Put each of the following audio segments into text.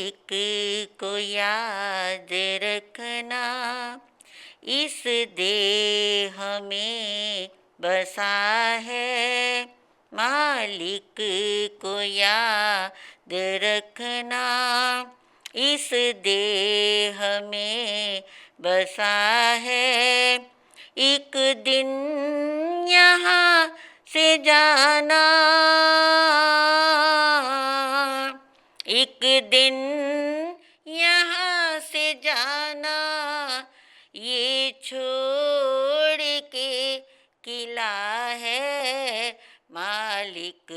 मालिक को याद रखना, इस देह में बसा है। मालिक को याद रखना, इस देह में बसा है। एक दिन यहाँ से जाना, एक दिन यहाँ से जाना, ये छोड़ के किला है। मालिक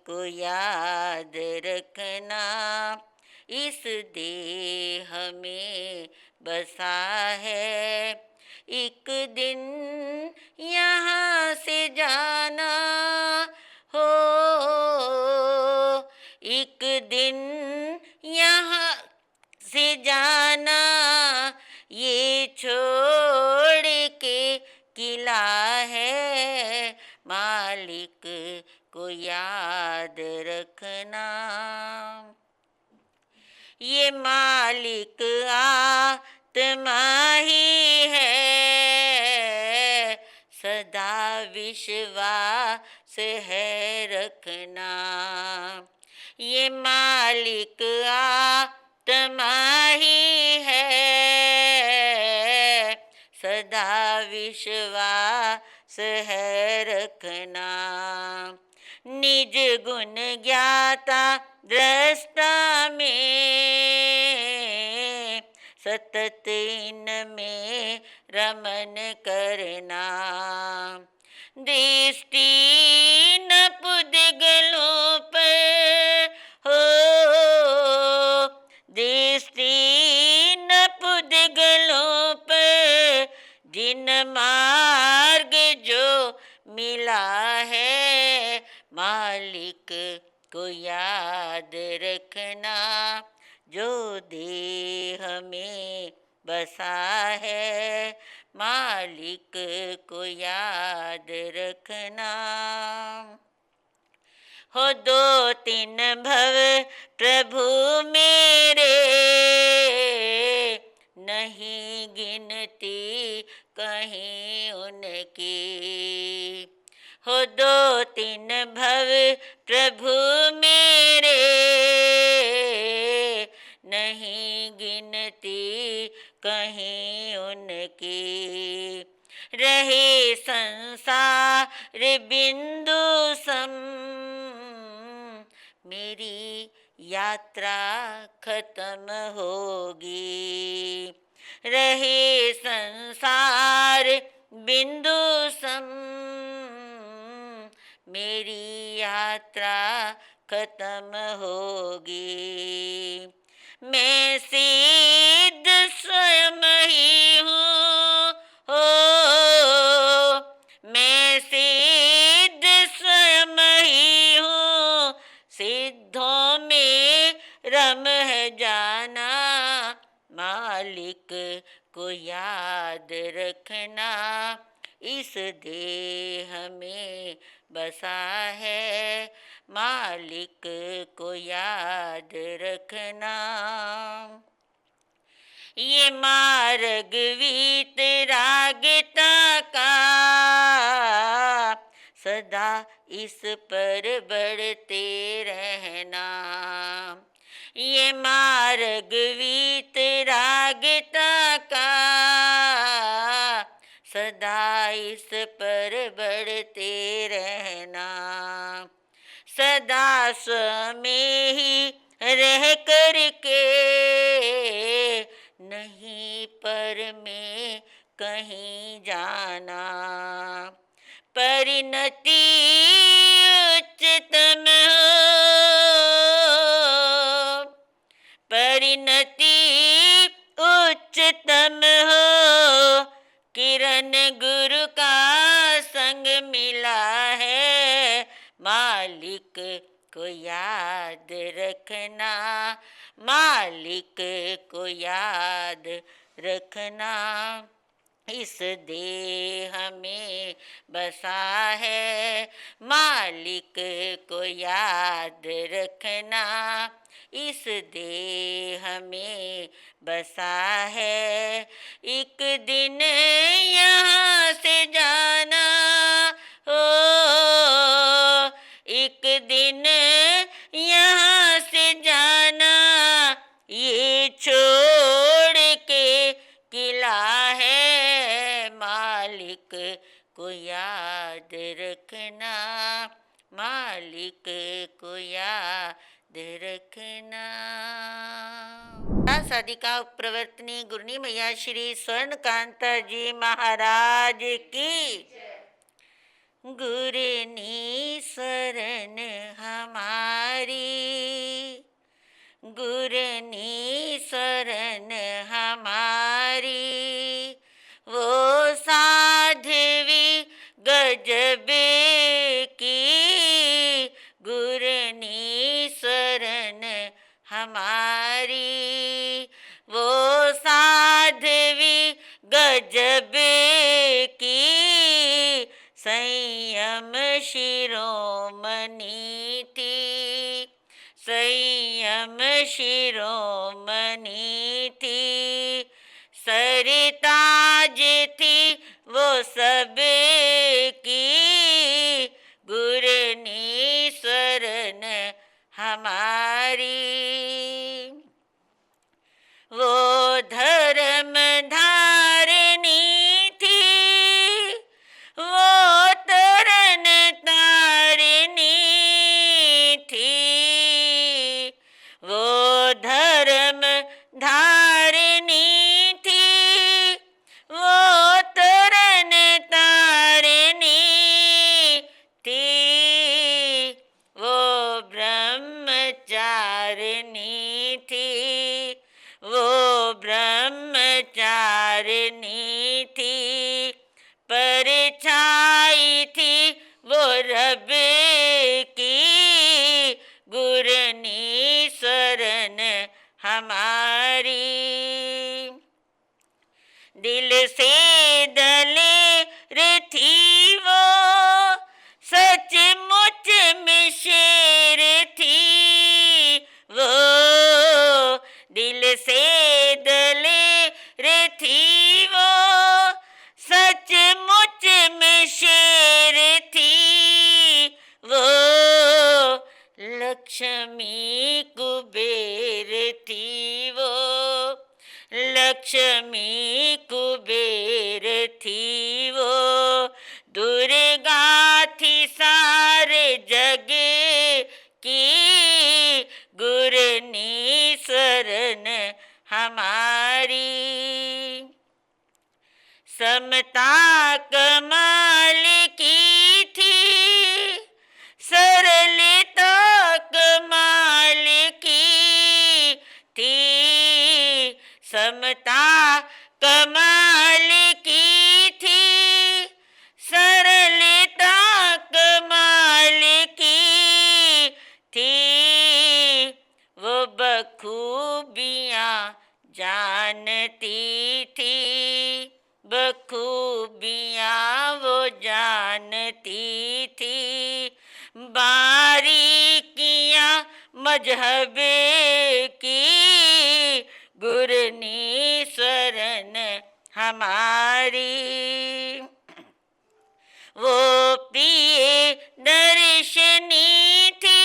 को याद रखना, इस देह में बसा है। एक दिन यहाँ से जाना हो, एक दिन यहाँ से जाना, ये छोड़ के किला है। मालिक को याद रखना, ये मालिक आत्मा ही है, सदा विश्वास है रखना। ये मालिक आत्मा ही है, सदा विश्वास है रखना। निज गुण ज्ञाता दृष्टा में, सतत इनमें रमन करना। दृष्टि न पुद्गलों पर हो, दृष्टि न पुद्गलों पर, जिन मार्ग जो मिला है। मालिक को याद रखना, जो देह में बसा है। मालिक को याद रखना। हो दो तीन भव प्रभु मेरे, नहीं गिनती कहीं उनकी। हो दो तीन भव प्रभु मेरे, नहीं गिनती कहीं उनकी। रहे संसार बिंदु सम, मेरी यात्रा खत्म होगी। रहे संसार बिंदु सम, मेरी यात्रा खत्म होगी। मैं सिद्ध स्वयं ही हूँ हो, मैं सिद्ध स्वयं ही हूँ। सिद्धों में रम है जाना। मालिक को याद रखना, इस देह में बसा है। मालिक को याद रखना। ये मार्ग वीतरागता का, सदा इस पर बढ़ते रहना। ये मार्ग वीतरागता का, सदा इस पर बढ़ते रहना। सदा स्व में ही रह करके, नहीं पर में कहीं जाना। परिणति उच्चतम हो, परिणति उच्चतम हो। किरण गुरु का संग मिला है। मालिक को याद रखना, मालिक को याद रखना। इस देह में बसा है, मालिक को याद रखना। इस देह में बसा है, एक दिन यहाँ से जाना हो, एक दिन यहाँ से जाना। ये छोड़ के किला है, मालिक को याद रखना, मालिक को याद रखना। साधिका प्रवर्तनी गुरनी मैया श्री स्वर्णकांता जी महाराज की। गुरनी शरण हमारी, गुरनी शरण हमारी, वो साध्वी गजब की। गुरनी शरण हमारी, वो साध्वी गजब की। संयम शिरोमणि थी, संयम शिरोमणि थी। सरताज थी वो सब की। गुरनी शरण हमारी, वो धर्म धारिणी थी, वो तरन तारिणी थी। वो धर्म धारिणी थी, वो तरन तारिणी थी। वो ब्रह्मचारिणी थी, वो ब्रह्मचारिणी थी। परछाई थी वो रब की। गुरनी शरण हमारी, दिल से दलेर थी वो, सचमुच में शेर थी वो। दिल से दलेर थी वो, सचमुच में शेर थी वो। लक्ष्मी कुबेर थी वो, लक्ष्मी कुबेर थी वो। दुर्गा थी सारे जग की। गुरनी शरण हमारी, समता कमाल की थी, सरलता कमाल की थी। समता कमाल की थी, सरलता कमाल की थी। वो बखूबियाँ जानती थी, बखूबियाँ वो जानती थी। बारीकियाँ मजहब की। गुरनी शरण हमारी, वो प्रिय दर्शनी थी,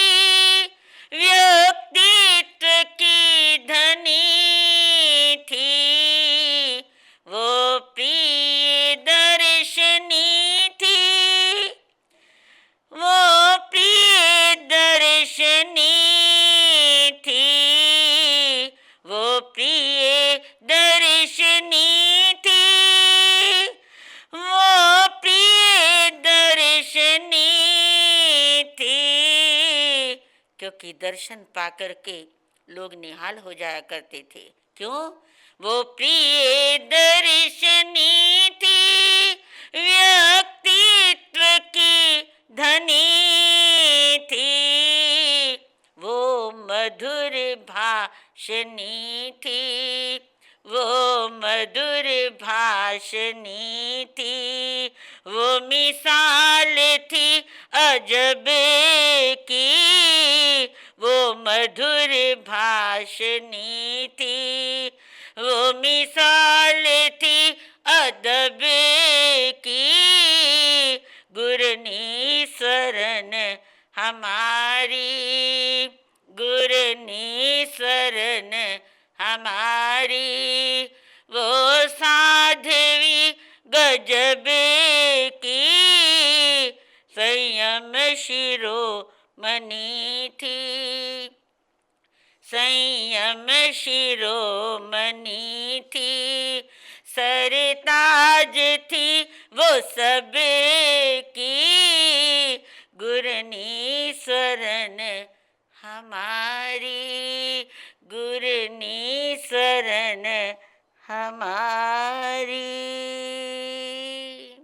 व्यक्तित्व की धनी थी। वो प्रिय दर्शनी थी, वो प्रिय दर्शनी थी। वो प्रिय दर्शनी थी, वो प्रिय दर्शनी थी। क्योंकि दर्शन पाकर के लोग निहाल हो जाया करते थे। क्यों? वो प्रिय दर्शनी थी, व्यक्तित्व की धनी थी। वो मधुर भाषणी थी, वो मधुर भाषणी थी, वो मिसाल थी अजब की, वो मधुर भाषणी थी, वो मिसाल थी अदब की, गुरनी शरण हमारी, गुरनी शरण हमारी, वो साध्वी गजब की, संयम शिरोमणि थी, संयम शिरोमणि थी, सरताज थी वो सब की, गुरनी शरण